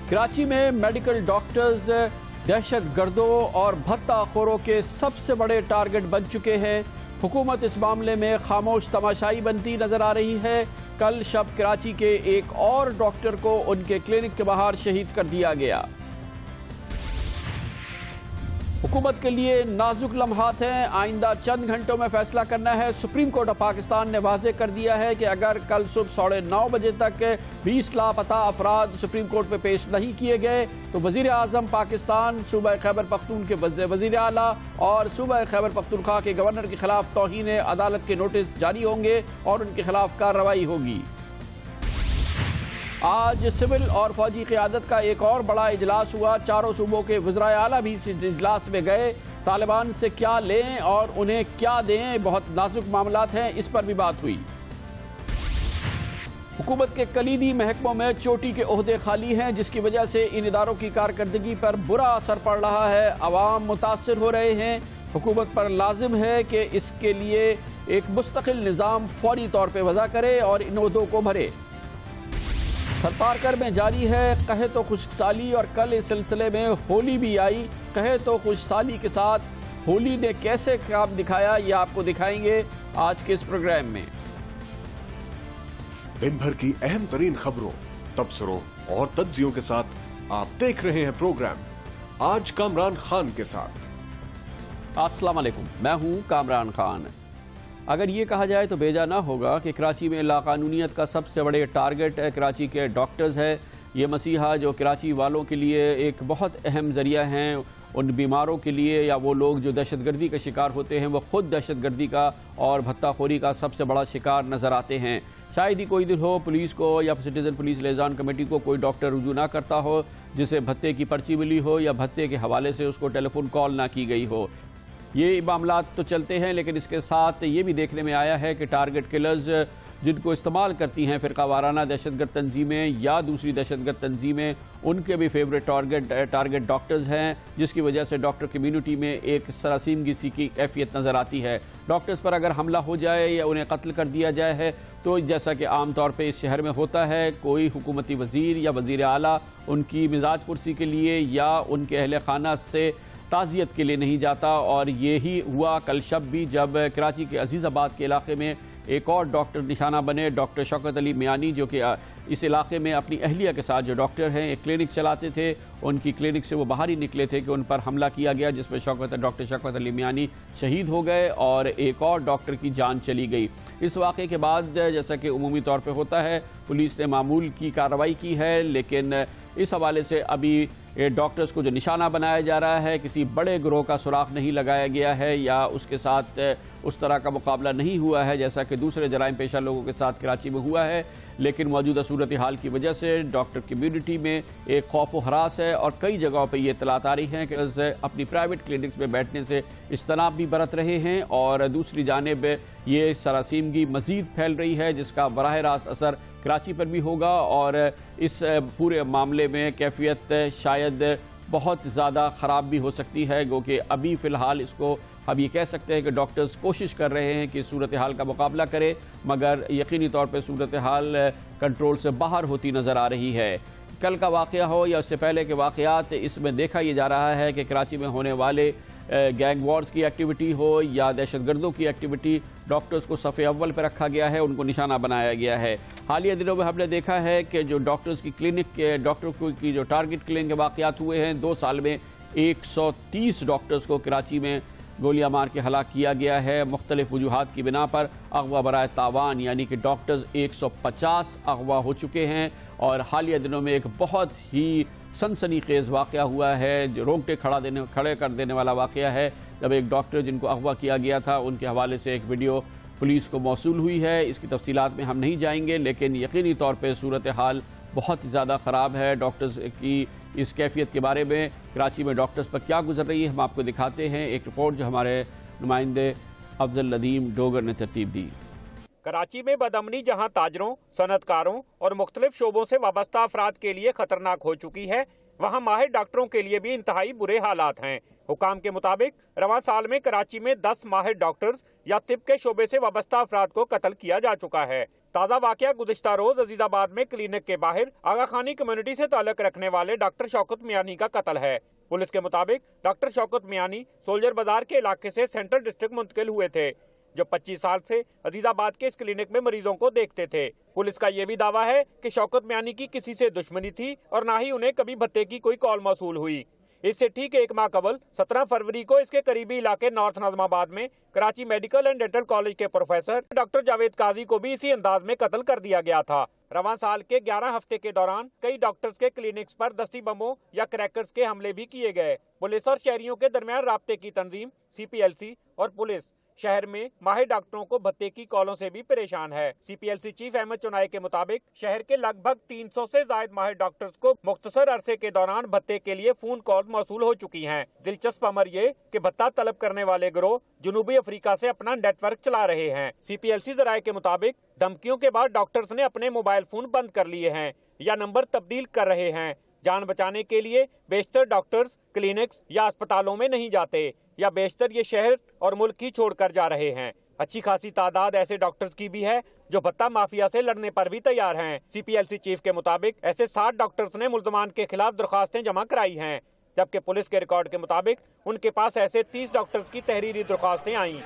کراچی میں medical doctors دہشت گردوں اور بھتہ خوروں کے سب سے بڑے ٹارگٹ بن چکے ہیں۔ حکومت اس معاملے میں خاموش تماشائی بنتی نظر آ رہی ہے۔ کل شب کراچی کے ایک اور ڈاکٹر کو ان کے کلینک کے باہر شہید کر دیا گیا۔ حکومت کے لیے نازک لمحات ہیں، آئندہ چند گھنٹوں میں فیصلہ کرنا ہے۔ سپریم کورٹ آف پاکستان نے واضح کر دیا ہے کہ اگر کل صبح 9:30 بجے تک 20 لاپتہ افراد سپریم کورٹ میں پیش نہیں کیے گئے تو وزیر اعظم پاکستان، صوبہ خیبر پختون کے وزیر اعلیٰ اور صوبہ خیبر پختونخوا کے گورنر کے خلاف توہین عدالت کے نوٹس جاری ہوں گے اور ان کے خلاف کارروائی ہوگی۔ آج سول اور فوجی قیادت کا ایک اور بڑا اجلاس ہوا۔ چاروں صوبوں کے وزرائے اعلیٰ بھی اس اجلاس میں گئے۔ طالبان سے کیا لیں اور انہیں کیا دیں، بہت نازک معاملات ہیں، اس پر بھی بات ہوئی۔ حکومت کے کلیدی محکموں میں چوٹی کے عہدے خالی ہیں، جس کی وجہ سے ان اداروں کی کارکردگی پر برا اثر پڑ رہا ہے۔ عوام متاثر ہو رہے ہیں۔ حکومت پر لازم ہے کہ اس کے لیے ایک مستقل نظام فوری طور پہ وضع کرے اور ان عہدوں کو بھرے۔ سرپارکر میں جاری ہے قحط و خشک سالی، اور کل اس سلسلے میں ہولی بھی آئی۔ قحط و خشک سالی کے ساتھ ہولی نے کیسے کام دکھایا، یہ آپ کو دکھائیں گے آج کے اس پروگرام میں۔ دن بھر کی اہم ترین خبروں، تبصروں اور تجزیوں کے ساتھ آپ دیکھ رہے ہیں پروگرام آج کامران خان کے ساتھ۔ السلام علیکم، میں ہوں کامران خان۔ اگر یہ کہا جائے تو بیجا نہ ہوگا کہ کراچی میں لاقانونیت کا سب سے بڑے ٹارگٹ کراچی کے ڈاکٹرز ہے۔ یہ مسیحا جو کراچی والوں کے لیے ایک بہت اہم ذریعہ ہیں، ان بیماروں کے لیے یا وہ لوگ جو دہشت گردی کا شکار ہوتے ہیں، وہ خود دہشت گردی کا اور بھتہ خوری کا سب سے بڑا شکار نظر آتے ہیں۔ شاید ہی کوئی دن ہو پولیس کو یا سٹیزن پولیس لیزان کمیٹی کو کوئی ڈاکٹر رجوع نہ کرتا ہو جسے بھتے کی پرچی ملی ہو یا بھتے کے حوالے سے اس کو ٹیلی فون کال نہ کی گئی ہو۔ یہ معاملات تو چلتے ہیں، لیکن اس کے ساتھ یہ بھی دیکھنے میں آیا ہے کہ ٹارگٹ کلرز جن کو استعمال کرتی ہیں فرقہ وارانہ دہشت گرد تنظیمیں یا دوسری دہشت گرد تنظیمیں، ان کے بھی فیوریٹ ٹارگٹ ڈاکٹرز ہیں، جس کی وجہ سے ڈاکٹر کمیونٹی میں ایک سراسیمگی سی کی کیفیت نظر آتی ہے۔ ڈاکٹرز پر اگر حملہ ہو جائے یا انہیں قتل کر دیا جائے ہے تو جیسا کہ عام طور پہ اس شہر میں ہوتا ہے، کوئی حکومتی وزیر یا وزیر اعلیٰ ان کی مزاج پرسی کے لیے یا ان کے اہل خانہ سے تعزیت کے لیے نہیں جاتا، اور یہی ہوا کل شب بھی جب کراچی کے عزیز آباد کے علاقے میں ایک اور ڈاکٹر نشانہ بنے۔ ڈاکٹر شوکت علی میانی جو کہ اس علاقے میں اپنی اہلیہ کے ساتھ جو ڈاکٹر ہیں ایک کلینک چلاتے تھے، ان کی کلینک سے وہ باہر ہی نکلے تھے کہ ان پر حملہ کیا گیا، جس میں ڈاکٹر شوکت علی میانی شہید ہو گئے اور ایک اور ڈاکٹر کی جان چلی گئی۔ اس واقعے کے بعد جیسا کہ عمومی طور پہ ہوتا ہے، پولیس نے معمول کی کارروائی کی ہے، لیکن اس حوالے سے ابھی ڈاکٹرز کو جو نشانہ بنایا جا رہا ہے، کسی بڑے گروہ کا سراغ نہیں لگایا گیا ہے یا اس کے ساتھ اس طرح کا مقابلہ نہیں ہوا ہے جیسا کہ دوسرے جرائم پیشہ لوگوں کے ساتھ کراچی میں ہوا ہے، لیکن موجودہ صورتحال کی وجہ سے ڈاکٹر کمیونٹی میں ایک خوف و ہراس ہے، اور کئی جگہوں پہ یہ اطلاعات آ رہی ہیں کہ اپنی پرائیویٹ کلینکس میں بیٹھنے سے اجتناب بھی برت رہے ہیں، اور دوسری جانب یہ سراسیمگی مزید پھیل رہی ہے جس کا براہ راست اثر کراچی پر بھی ہوگا، اور اس پورے معاملے میں کیفیت شاید بہت زیادہ خراب بھی ہو سکتی ہے، گو کہ ابھی فی الحال اس کو اب یہ کہہ سکتے ہیں کہ ڈاکٹرز کوشش کر رہے ہیں کہ صورتحال کا مقابلہ کرے، مگر یقینی طور پہ صورتحال کنٹرول سے باہر ہوتی نظر آ رہی ہے۔ کل کا واقعہ ہو یا اس سے پہلے کے واقعات، اس میں دیکھا یہ جا رہا ہے کہ کراچی میں ہونے والے گینگ وارز کی ایکٹیویٹی ہو یا دہشت گردوں کی ایکٹیویٹی، ڈاکٹرز کو صف اول پہ رکھا گیا ہے، ان کو نشانہ بنایا گیا ہے۔ حالیہ دنوں میں ہم نے دیکھا ہے کہ جو ڈاکٹرز کی کلینک ڈاکٹر کی جو ٹارگٹ کلنگ کے واقعات ہوئے ہیں، 2 سال میں 130 ڈاکٹرز کو کراچی میں گولیاں مار کے ہلاک کیا گیا ہے، مختلف وجوہات کی بنا پر۔ اغوا برائے تاوان یعنی کہ ڈاکٹرز 150 اغوا ہو چکے ہیں، اور حالیہ دنوں میں ایک بہت ہی سنسنی خیز واقعہ ہوا ہے، جو رونگٹے کھڑے کر دینے والا واقعہ ہے، جب ایک ڈاکٹر جن کو اغوا کیا گیا تھا ان کے حوالے سے ایک ویڈیو پولیس کو موصول ہوئی ہے۔ اس کی تفصیلات میں ہم نہیں جائیں گے، لیکن یقینی طور پہ صورتحال بہت زیادہ خراب ہے۔ ڈاکٹرز کی اس کیفیت کے بارے میں کراچی میں ڈاکٹرز پر کیا گزر رہی ہے، ہم آپ کو دکھاتے ہیں ایک رپورٹ جو ہمارے نمائندے افضل ندیم ڈوگر نے ترتیب دی۔ کراچی میں بدامنی جہاں تاجروں، صنعت کاروں اور مختلف شعبوں سے وابستہ افراد کے لیے خطرناک ہو چکی ہے، وہاں ماہر ڈاکٹروں کے لیے بھی انتہائی برے حالات ہیں۔ حکام کے مطابق رواں سال میں کراچی میں 10 ماہر ڈاکٹرز या तिब के शोबे से वाबस्ता अफराद को कत्ल किया जा चुका है। ताज़ा वाकया गुज़िश्ता रोज अजीजाबाद में क्लिनिक के बाहर आगा खानी कम्युनिटी से ताल्लुक रखने वाले डॉक्टर शौकत मियानी का कत्ल है। पुलिस के मुताबिक डॉक्टर शौकत मियानी सोल्जर बाजार के इलाके से सेंट्रल डिस्ट्रिक्ट मुंतकिल हुए थे, जो 25 साल से अजीजाबाद के इस क्लिनिक में मरीजों को देखते थे। पुलिस का यह भी दावा है कि शौकत मियानी की किसी से दुश्मनी थी और ना ही उन्हें कभी भत्ते की कोई कॉल मौसूल हुई। इससे ठीक एक माह कबल 17 फरवरी को इसके करीबी इलाके नॉर्थ नज़माबाद में Karachi medical and dental college के प्रोफेसर डॉक्टर जावेद काजी को भी इसी अंदाज में कत्ल कर दिया गया था। रवां साल के 11 हफ्ते के दौरान कई डॉक्टर्स के क्लिनिक्स पर दस्ती बमों या क्रैकर्स के हमले भी किए गए। पुलिस और शहरियों के दरमियान राब्ते की तंजीम CPLC और पुलिस शहर में माहिर डॉक्टरों को भत्ते की कॉलों से भी परेशान है। CPLC चीफ अहमद चुनाई के मुताबिक शहर के लगभग 300 से ज्यादा माहिर डॉक्टर्स को मुख्तसर अरसे के दौरान भत्ते के लिए फोन कॉल मौसूल हो चुकी हैं। दिलचस्प अमर ये कि भत्ता तलब करने वाले गिरोह जनूबी अफ्रीका से अपना नेटवर्क चला रहे हैं। CPLC जराये के मुताबिक धमकियों के बाद डॉक्टर्स ने अपने मोबाइल फोन बंद कर लिए हैं या नंबर तब्दील कर रहे हैं। जान बचाने के लिए बेशतर डॉक्टर्स क्लिनिक्स या अस्पतालों में नहीं जाते या बेशतर ये शहर और मुल्क ही छोड़कर जा रहे हैं। अच्छी खासी तादाद ऐसे डॉक्टर्स की भी है जो भत्ता माफिया से लड़ने पर भी तैयार हैं। CPLC चीफ के मुताबिक ऐसे 60 डॉक्टर्स ने मुल्जमान के खिलाफ दरख्वास्तें जमा कराई हैं, जबकि पुलिस के रिकॉर्ड के मुताबिक उनके पास ऐसे 30 डॉक्टर्स की तहरीरी दरख्वास्तें आईं।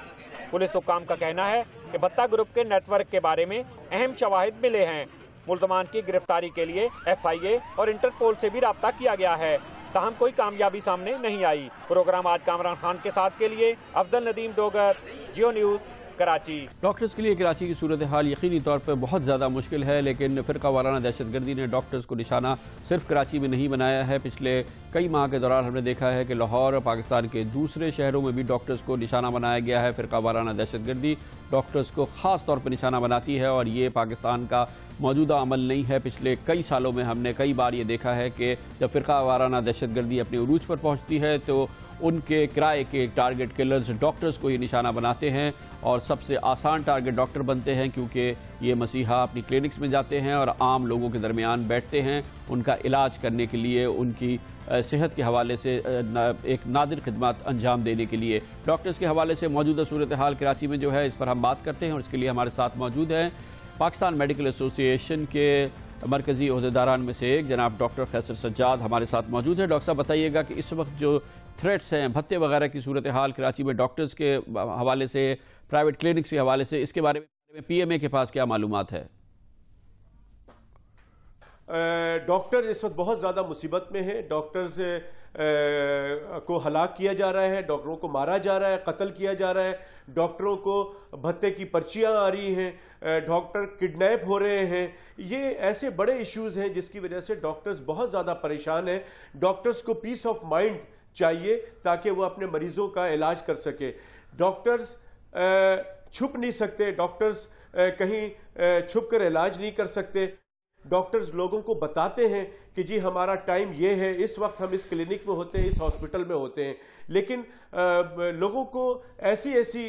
पुलिस हुक्काम का कहना है कि भत्ता ग्रुप के नेटवर्क के बारे में अहम शवाहिद मिले हैं। मुल्जमान की गिरफ्तारी के लिए FIA और इंटरपोल से भी राब्ता किया गया है, ताहम कोई कामयाबी सामने नहीं आई। प्रोग्राम आज कामरान खान के साथ के लिए अफजल नदीम डोगर, जियो न्यूज़, कराची। डॉक्टर्स के लिए कराची की सूरत हाल यकीनी तौर पर बहुत ज़्यादा मुश्किल है, लेकिन फ़िरका वाराना दहशतगर्दी ने डॉक्टर्स को निशाना सिर्फ कराची में नहीं बनाया है। पिछले कई माह के दौरान हमने देखा है कि लाहौर और पाकिस्तान के दूसरे शहरों में भी डॉक्टर्स को निशाना बनाया गया है। फ़िरका वाराना दहशतगर्दी डॉक्टर्स को ख़ास तौर पर निशाना बनाती है और ये पाकिस्तान का मौजूदा अमल नहीं है। पिछले कई सालों में हमने कई बार ये देखा है कि जब फ़िरका वाराना दहशतगर्दी अपने उरूज पर पहुँचती है तो उनके किराए के टारगेट किलर्स डॉक्टर्स को ही निशाना बनाते हैं और सबसे आसान टारगेट डॉक्टर बनते हैं, क्योंकि ये मसीहा अपनी क्लिनिक्स में जाते हैं और आम लोगों के दरमियान बैठते हैं उनका इलाज करने के लिए, उनकी सेहत के हवाले से एक नादिर खिदमत अंजाम देने के लिए। डॉक्टर्स के हवाले से मौजूदा सूरत हाल कराची में जो है इस पर हम बात करते हैं और इसके लिए हमारे साथ मौजूद हैं पाकिस्तान मेडिकल एसोसिएशन के मरकज़ी अहदेदारान में से एक जनाब डॉक्टर खैसर सज्जाद हमारे साथ मौजूद है। डॉक्टर साहब बताइएगा कि इस वक्त जो थ्रेट्स हैं, भत्ते वगैरह की सूरत हाल कराची में डॉक्टर्स के हवाले से, प्राइवेट क्लिनिक्स के हवाले से, इसके बारे में PMA के पास क्या मालूमात है? डॉक्टर इस वक्त बहुत ज़्यादा मुसीबत में है। डॉक्टर्स को हलाक किया जा रहा है, डॉक्टरों को मारा जा रहा है, कत्ल किया जा रहा है, डॉक्टरों को भत्ते की पर्चियां आ रही हैं, डॉक्टर किडनैप हो रहे हैं। ये ऐसे बड़े इश्यूज़ हैं जिसकी वजह से डॉक्टर्स बहुत ज़्यादा परेशान हैं। डॉक्टर्स को पीस ऑफ माइंड चाहिए ताकि वो अपने मरीजों का इलाज कर सके। डॉक्टर्स छुप नहीं सकते, डॉक्टर्स कहीं छुप कर इलाज नहीं कर सकते। डॉक्टर्स लोगों को बताते हैं कि जी हमारा टाइम ये है, इस वक्त हम इस क्लिनिक में होते हैं, इस हॉस्पिटल में होते हैं, लेकिन लोगों को ऐसी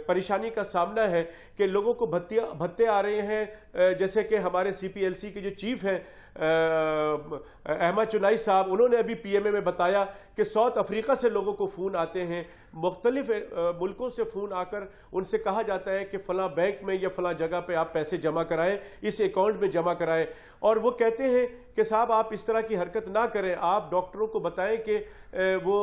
परेशानी का सामना है कि लोगों को भत्ते आ रहे हैं। जैसे कि हमारे CPLC के जो चीफ हैं अहमद चुनाई साहब, उन्होंने अभी PMA में बताया कि साउथ अफ्रीका से लोगों को फ़ोन आते हैं, मुख्तलिफ मुल्कों से फ़ोन आकर उनसे कहा जाता है कि फ़लाँ बैंक में या फ़लाँ जगह पे आप पैसे जमा कराएं, इस अकाउंट में जमा कराएं, और वो कहते हैं कि साहब आप इस तरह की हरकत ना करें, आप डॉक्टरों को बताएं कि वो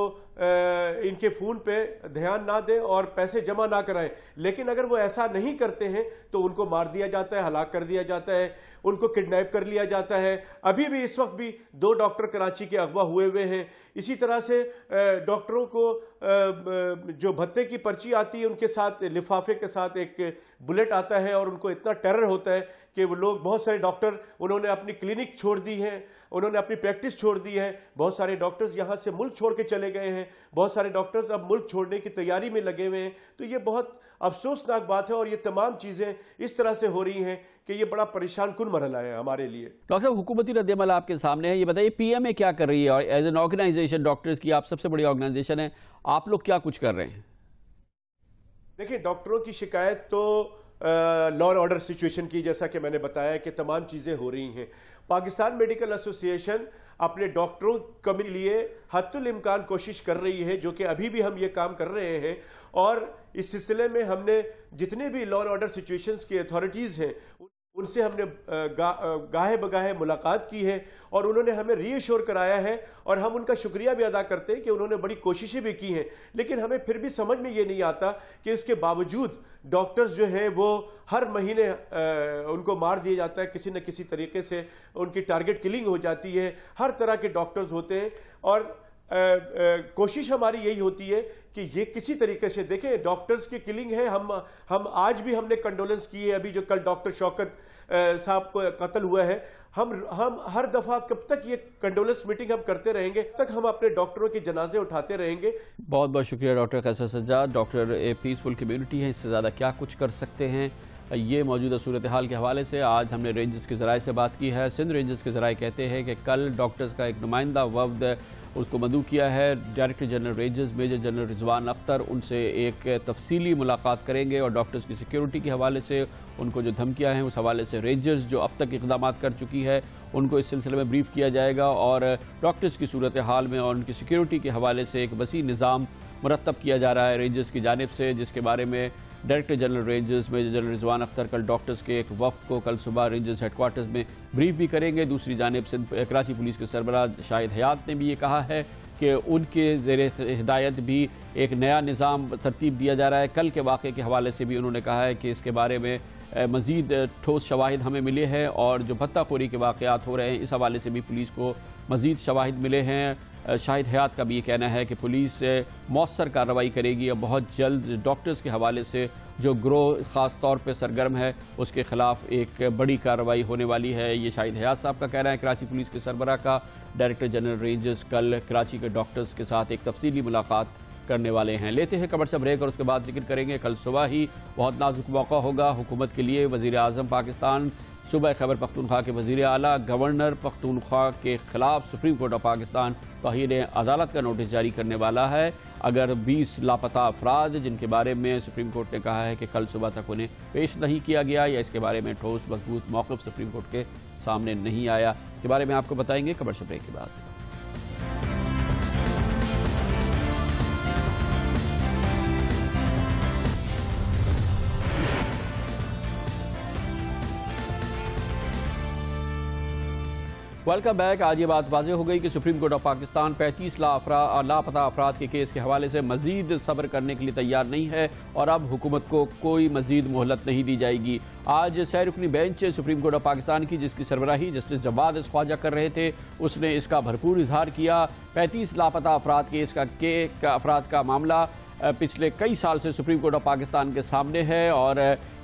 इनके फ़ोन पे ध्यान ना दें और पैसे जमा ना कराएं। लेकिन अगर वो ऐसा नहीं करते हैं तो उनको मार दिया जाता है, हलाक कर दिया जाता है, उनको किडनैप कर लिया जाता है। अभी भी इस वक्त भी 2 डॉक्टर कराची के अगवा हुए हैं। इसी तरह से डॉक्टरों को जो भत्ते की पर्ची आती है उनके साथ लिफाफे के साथ एक बुलेट आता है और उनको इतना टेरर होता है कि वो लोग, बहुत सारे डॉक्टर, उन्होंने अपनी क्लिनिक छोड़ दी है, उन्होंने अपनी प्रैक्टिस छोड़ दी है। बहुत सारे डॉक्टर्स यहाँ से मुल्क छोड़ के चले गए हैं, बहुत सारे डॉक्टर्स अब मुल्क छोड़ने की तैयारी में लगे हुए हैं। तो ये बहुत अफसोसनाक बात है और ये तमाम चीज़ें इस तरह से हो रही हैं कि ये बड़ा परेशान कुन मरहला है हमारे लिए। डॉक्टर साहब, हुकूमती रद्द-ए-अमल आपके सामने है, ये बताइए PMA क्या कर रही है और एज एन ऑर्गेनाइजेशन, डॉक्टर्स की आप सबसे बड़ी ऑर्गेनाइजेशन है, आप लोग क्या कुछ कर रहे हैं? देखिए, डॉक्टरों की शिकायत तो لا اینڈ آرڈر سچویشن کی، جیسا کہ میں نے بتایا کہ تمام چیزیں ہو رہی ہیں. پاکستان میڈیکل ایسوسی ایشن اپنے ڈاکٹروں کے لیے حد الامکان کوشش کر رہی ہے، جو کہ ابھی بھی ہم یہ کام کر رہے ہیں. اور اس سلسلے میں ہم نے جتنے بھی لا اینڈ آرڈر سچویشنز کی اتھارٹیز ہیں ان سے ہم نے گاہے بگاہے ملاقات کی ہے، اور انہوں نے ہمیں ری ایشور کرایا ہے، اور ہم ان کا شکریہ بھی ادا کرتے ہیں کہ انہوں نے بڑی کوششیں بھی کی ہیں. لیکن ہمیں پھر بھی سمجھ میں یہ نہیں آتا کہ اس کے باوجود ڈاکٹرز جو ہیں وہ ہر مہینے ان کو مار دیا جاتا ہے، کسی نہ کسی طریقے سے ان کی ٹارگٹ کلنگ ہو جاتی ہے. ہر طرح کے ڈاکٹرز ہوتے ہیں، اور کوشش ہماری یہی ہوتی ہے کہ یہ کسی طریقے سے دیکھیں ڈاکٹرز کی کلنگ ہے. ہم آج بھی ہم نے کنڈولنس کی ہے. ابھی جو کل ڈاکٹر شوکت صاحب کو قتل ہوا ہے، ہم ہر دفعہ کب تک یہ کنڈولنس میٹنگ ہم کرتے رہیں گے؟ تک ہم اپنے ڈاکٹروں کے جنازے اٹھاتے رہیں گے. بہت بہت شکریہ ڈاکٹر قیصر سجاد. ڈاکٹر پیسفل کمیونٹی ہے، اس سے زیادہ کیا کچھ کر سکتے ہیں؟ یہ موجودہ صورتحال کے حوالے سے آج ہم نے رینجرز کے ذرائع سے بات کی ہے. سندھ رینجرز کے ذرائع کہتے ہیں کہ کل ڈاکٹرز کا ایک نمائندہ وفد اس کو مدعو کیا ہے. Director general rangers major general Rizwan Akhtar ان سے ایک تفصیلی ملاقات کریں گے، اور ڈاکٹرز کی سیکیورٹی کے حوالے سے ان کو جو دھمکیاں ہیں اس حوالے سے رینجرز جو اب تک اقدامات کر چکی ہے ان کو اس سلسلے میں بریف کیا جائے گا، اور ڈاکٹرز کی صورتحال میں اور ان کی سیکیورٹی کے حوالے سے ایک وسیع نظام مرتب کیا جا رہا ہے رینجرز کی جانب سے، جس کے بارے میں director general rangers major general Rizwan Akhtar کل ڈاکٹرز کے ایک وفد کو کل صبح رینجرز ہیڈ کوارٹرز میں بریف بھی کریں گے. دوسری جانب کراچی پولیس کے سربراہ شاہد حیات نے بھی یہ کہا ہے کہ ان کے زیر ہدایت بھی ایک نیا نظام ترتیب دیا جا رہا ہے. کل کے واقعے کے حوالے سے بھی انہوں نے کہا ہے کہ اس کے بارے میں مزید ٹھوس شواہد ہمیں ملے ہیں، اور جو بھتہ خوری کے واقعات ہو رہے ہیں اس حوالے سے بھی پولیس کو مزید شواہد ملے ہیں. شاہد حیات کا بھی یہ کہنا ہے کہ پولیس مؤثر کارروائی کرے گی، اور بہت جلد ڈاکٹرز کے حوالے سے جو گروہ خاص طور پہ سرگرم ہے اس کے خلاف ایک بڑی کارروائی ہونے والی ہے. یہ شاہد حیات صاحب کا کہنا ہے کراچی پولیس کے سربراہ کا. ڈائریکٹر جنرل رینجرز کل کراچی کے ڈاکٹرز کے ساتھ ایک تفصیلی ملاقات کرنے والے ہیں. لیتے ہیں کمرشل بریک اور اس کے بعد ذکر کریں گے کل صبح ہی بہت نازک موقع ہوگا حکومت کے لیے. وزیر اعظم پاکستان صوبہ خیبر پختونخوا کے وزیر اعلیٰ گورنر پختونخوا کے خلاف سپریم کورٹ آف پاکستان توہین عدالت کا نوٹس جاری کرنے والا ہے. اگر 20 لاپتہ افراد جن کے بارے میں سپریم کورٹ نے کہا ہے کہ کل صبح تک انہیں پیش نہیں کیا گیا، یا اس کے بارے میں ٹھوس مضبوط موقف سپریم کورٹ کے سامنے نہیں آیا، اس کے بارے میں آپ کو بتائیں گے کمرشل بریک کے بعد. Welcome back. آج یہ بات واضح ہو گئی کہ سپریم کورٹ آف پاکستان 35 لاپتہ افراد کے کیس کے حوالے سے مزید صبر کرنے کے لیے تیار نہیں ہے، اور اب حکومت کو کوئی مزید مہلت نہیں دی جائے گی. آج سہ رکنی bench supreme court of Pakistan کی، جس کی سربراہی جسٹس جواد خواجہ کر رہے تھے، اس نے اس کا بھرپور اظہار کیا. 35 لاپتہ افراد کا معاملہ پچھلے کئی سال سے سپریم کورٹ آف پاکستان کے سامنے ہے، اور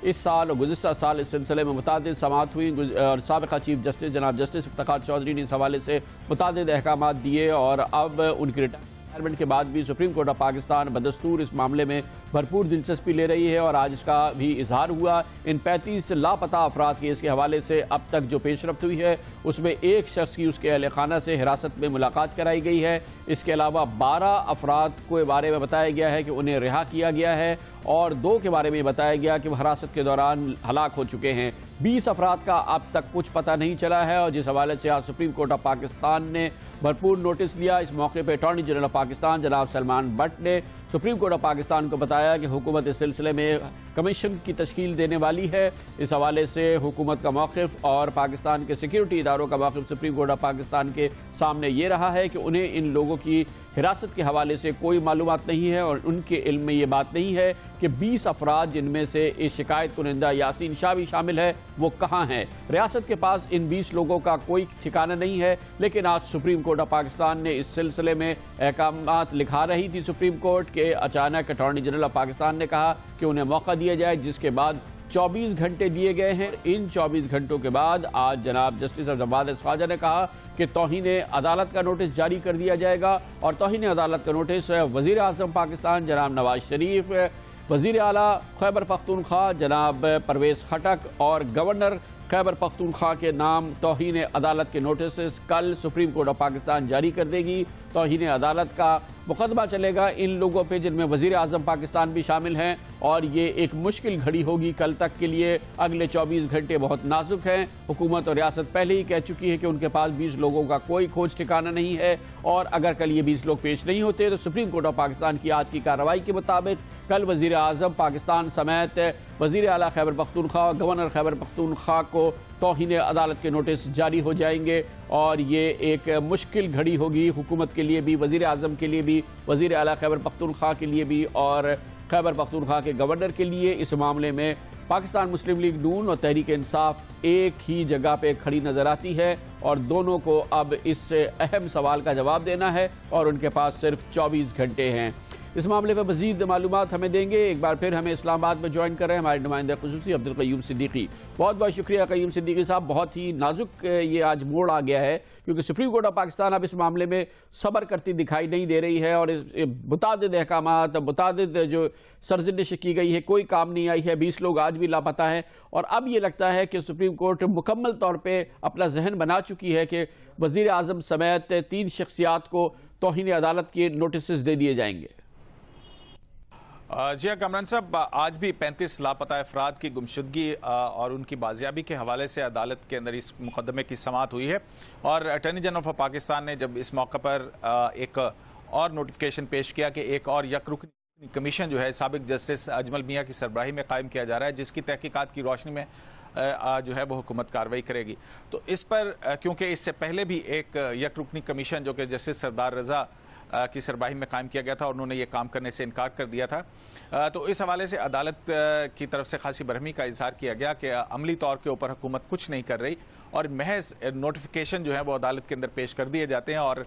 اس سال اور گزشتہ سال اس سلسلے میں متعدد سماعت ہوئی، اور سابقہ چیف جسٹس جناب جسٹس افتخار چودھری نے اس حوالے سے متعدد احکامات دیے، اور اب ان کی ریٹائرمنٹ کے بعد بھی سپریم کورٹ آف پاکستان بدستور اس معاملے میں بھرپور دلچسپی لے رہی ہے، اور آج اس کا بھی اظہار ہوا. ان 35 لاپتہ افراد کیس کے حوالے سے اب تک جو پیش رفت ہوئی ہے اس میں ایک شخص کی اس کے اہل خانہ سے حراست میں ملاقات کرائی گئی ہے. اس کے علاوہ 12 افراد کے بارے میں بتایا گیا ہے کہ انہیں رہا کیا گیا ہے، اور 2 کے بارے میں بتایا گیا کہ وہ حراست کے دوران ہلاک ہو چکے ہیں. 20 افراد کا اب تک کچھ پتہ نہیں چلا ہے، اور جس حوالے سے آج سپریم کورٹ آف پاکستان نے بھرپور نوٹس لیا. اس موقع پہ اٹارنی جنرل آف پاکستان جناب سلمان بٹ نے سپریم کورٹ آف پاکستان کو بتایا کہ حکومت اس سلسلے میں کمیشن کی تشکیل دینے والی ہے. اس حوالے سے حکومت کا موقف اور پاکستان کے سیکیورٹی اداروں کا موقف سپریم کورٹ آف پاکستان کے سامنے یہ رہا ہے کہ انہیں ان لوگوں کی حراست کے حوالے سے کوئی معلومات نہیں ہے، اور ان کے علم میں یہ بات نہیں ہے کہ 20 افراد جن میں سے اس شکایت کنندہ یاسین شاہ بھی شامل ہے وہ کہاں ہیں. ریاست کے پاس ان 20 لوگوں کا کوئی ٹھکانہ نہیں ہے، لیکن آج سپریم کورٹ آف پاکستان نے اس سلسلے میں احکامات لکھا رہی تھی سپریم کورٹ کے اچانک اٹارنی جنرل آف پاکستان نے کہا کہ انہیں موقع دیا جائے، جس کے بعد 24 گھنٹے دیے گئے ہیں. ان 24 گھنٹوں کے بعد آج جناب جسٹس جواد خواجہ نے کہا کہ توہین عدالت کا نوٹس جاری کر دیا جائے گا، اور توہین عدالت کا نوٹس وزیر اعظم پاکستان جناب نواز شریف، وزیر اعلیٰ خیبر پختونخوا جناب پرویز خٹک اور گورنر खैबर पख्तूनख्वा के नाम तौहीन अदालत के नोटिस कल सुप्रीम कोर्ट ऑफ पाकिस्तान जारी कर देगी। तौहीन अदालत का मुकदमा चलेगा इन लोगों पे जिनमें वज़ीर आज़म पाकिस्तान भी शामिल हैं, और ये एक मुश्किल घड़ी होगी कल तक के लिए। अगले 24 घंटे बहुत नाजुक हैं। हुकूमत और रियासत पहले ही कह चुकी है कि उनके पास 20 लोगों का कोई खोज ठिकाना नहीं है, और अगर कल ये 20 लोग पेश नहीं होते तो सुप्रीम कोर्ट ऑफ पाकिस्तान की आज की कार्रवाई के मुताबिक कल वज़ीर आज़म पाकिस्तान समेत वज़ीर आला खैबर पख्तूनख्वा, गवर्नर खैबर पख्तूनख्वा को तौहीन अदालत के नोटिस जारी हो जाएंगे, और ये एक मुश्किल घड़ी होगी हुकूमत के लिए भी, वज़ीर आज़म के लिए भी, वज़ीर आला खैबर पख्तूनख्वा के लिए भी, और खैबर पख्तूनख्वा के गवर्नर के लिए। इस मामले में पाकिस्तान मुस्लिम लीग नून और तहरीक इंसाफ एक ही जगह पे खड़ी नजर आती है, और दोनों को अब इस अहम सवाल का जवाब देना है, और उनके पास सिर्फ 24 घंटे हैं। इस मामले पर मजीद मालूमात हमें देंगे। एक बार फिर हमें इस्लामाबाद में ज्वाइन कर रहे हैं हमारे नुमाइंदा खुसूसी अब्दुल क़य्यूम सिद्दीकी। बहुत बहुत शुक्रिया क़य्यूम सिद्दीकी साहब। बहुत ही नाजुक ये आज मोड़ आ गया है, क्योंकि सुप्रीम कोर्ट ऑफ पाकिस्तान अब इस मामले में सब्र करती दिखाई नहीं दे रही है, और मुतादिद अहकामात, मुतादिद जो सरजनिश की गई है, कोई काम नहीं आई है। 20 लोग आज भी लापता हैं, और अब ये लगता है कि सुप्रीम कोर्ट मुकम्मल तौर पर अपना जहन बना चुकी है कि वज़ीर आज़म समेत 3 शख्सियात को तौहीन अदालत के नोटिस दे दिए जाएंगे। जी हाँ कामरान साहब, आज भी 35 लापता अफराद की गुमशुदगी और उनकी बाजियाबी के हवाले से अदालत के अंदर इस मुकदमे की समाअत हुई है, और अटॉर्नी जनरल ऑफ पाकिस्तान ने जब इस मौके पर एक और नोटिफिकेशन पेश किया कि एक और यकरुकनी कमीशन जो है साबिक जस्टिस अजमल मियाँ की सरबराही में कायम किया जा रहा है, जिसकी तहकीकात की रोशनी में जो है वो हुकूमत कार्रवाई करेगी। तो इस पर क्योंकि इससे पहले भी एक यकरुकनी कमीशन जो कि जस्टिस सरदार रजा की सरबराही में कायम किया गया था, और उन्होंने ये काम करने से इनकार कर दिया था, तो इस हवाले से अदालत की तरफ से खासी बरहमी का इजहार किया गया कि अमली तौर के ऊपर हुकूमत कुछ नहीं कर रही, और महज नोटिफिकेशन जो है वो अदालत के अंदर पेश कर दिए जाते हैं। और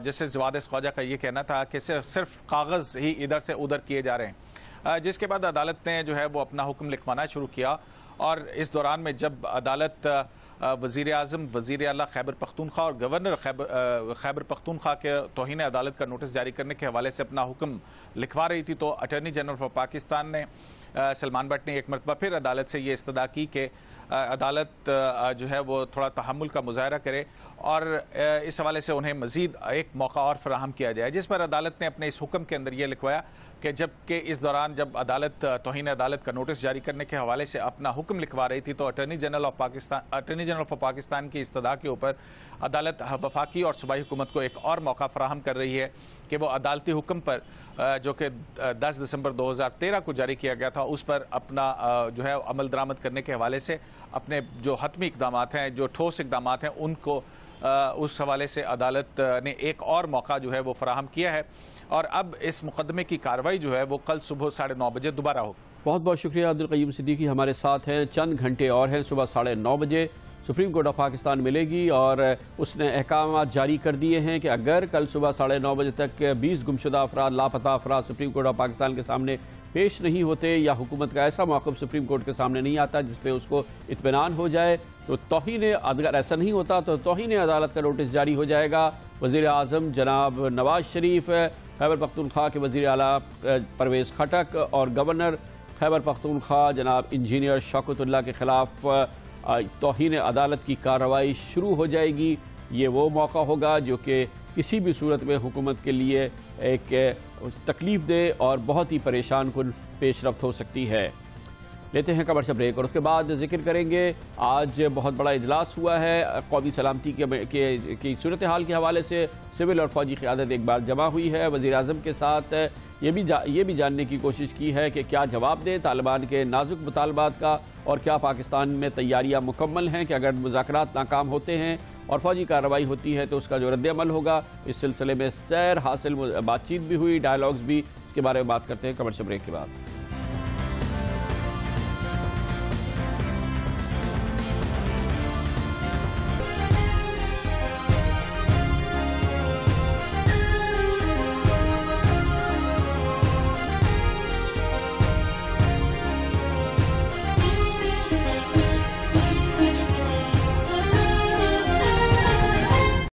जस्टिस जवाद ख्वाजा का ये कहना था कि सिर्फ कागज़ ही इधर से उधर किए जा रहे हैं, जिसके बाद अदालत ने जो है वो अपना हुक्म लिखवाना शुरू किया। और इस दौरान में जब अदालत वज़ीर आज़म, वज़ीर आला खैबर पख्तूनख्वा और गवर्नर खैबर पख्तूनख्वा के तौहीन अदालत का नोटिस जारी करने के हवाले से अपना हुक्म लिखवा रही थी, तो अटॉर्नी जनरल ऑफ पाकिस्तान ने सलमान भट्ट ने एक मरतबा फिर अदालत से ये इस्तदा की कि अदालत जो है वो थोड़ा तहम्मुल का मुजाहरा करे, और इस हवाले से उन्हें मज़ीद एक मौका और फराहम किया जाए, जिस पर अदालत ने अपने इस हुक्म के अंदर ये लिखवाया कि जबकि इस दौरान जब अदालत तौहीन अदालत का नोटिस जारी करने के हवाले से अपना हुक्म लिखवा रही थी, तो अटॉर्नी जनरल ऑफ पाकिस्तान की इस्तदा के ऊपर अदालत वफाकी और सूबाई हुकूमत को एक और मौका फराहम कर रही है कि वो अदालती हुक्म पर जो कि 10 दिसंबर 2013 को जारी किया गया था, उस पर अपना जो है अमल दरामद करने के हवाले से अपने जो हतमी इक़दाम हैं, जो ठोस इक़दाम हैं, उनको उस हवाले से अदालत ने एक और मौका जो है वो फराहम किया है, और अब इस मुकदमे की कार्रवाई जो है वो कल सुबह 9:30 बजे दोबारा होगी। बहुत बहुत शुक्रिया अब्दुल क़य्यूम सिद्दीकी हमारे साथ हैं। चंद घंटे और हैं, सुबह 9:30 बजे सुप्रीम कोर्ट ऑफ पाकिस्तान मिलेगी, और उसने अहकाम जारी कर दिए हैं कि अगर कल सुबह 9:30 बजे तक 20 गुमशुदा अफराद, लापता अफराद सुप्रीम कोर्ट ऑफ पाकिस्तान के सामने पेश नहीं होते, या हुकूमत का ऐसा मौक़िफ़ सुप्रीम कोर्ट के सामने नहीं आता जिस पे उसको इत्मीनान हो जाए, तो तौहीन, अगर ऐसा नहीं होता तो तौहीन अदालत का नोटिस जारी हो जाएगा। वज़ीर आज़म जनाब नवाज शरीफ, खैबर पख्तूनख्वा के वज़ीर आला परवेज़ खटक, और गवर्नर खैबर पख्तूनख्वा जनाब इंजीनियर शौकतुल्लाह के ख़िलाफ़ तौहीन अदालत की कार्रवाई शुरू हो जाएगी। ये वो मौका होगा जो कि किसी भी सूरत में हुकूमत के लिए एक तकलीफ दे और बहुत ही परेशान कुन पेशरफ्त हो सकती है। लेते हैं कमर्शियल ब्रेक, और उसके बाद जिक्र करेंगे आज बहुत बड़ा इजलास हुआ है कौमी सलामती की सूरत हाल के हवाले से। सिविल और फौजी क़यादत एक बार जमा हुई है, वज़ीर आज़म के साथ ये भी जानने की कोशिश की है कि क्या जवाब दें तालिबान के नाजुक मुतालबात का, और क्या पाकिस्तान में तैयारियां मुकम्मल हैं कि अगर मुज़ाकरात नाकाम होते हैं और फौजी कार्रवाई होती है तो उसका जो रद्द-ए-अमल होगा। इस सिलसिले में सैर हासिल बातचीत भी हुई, डायलॉग्स भी, इसके बारे में बात करते हैं कमर्शियल ब्रेक के बाद।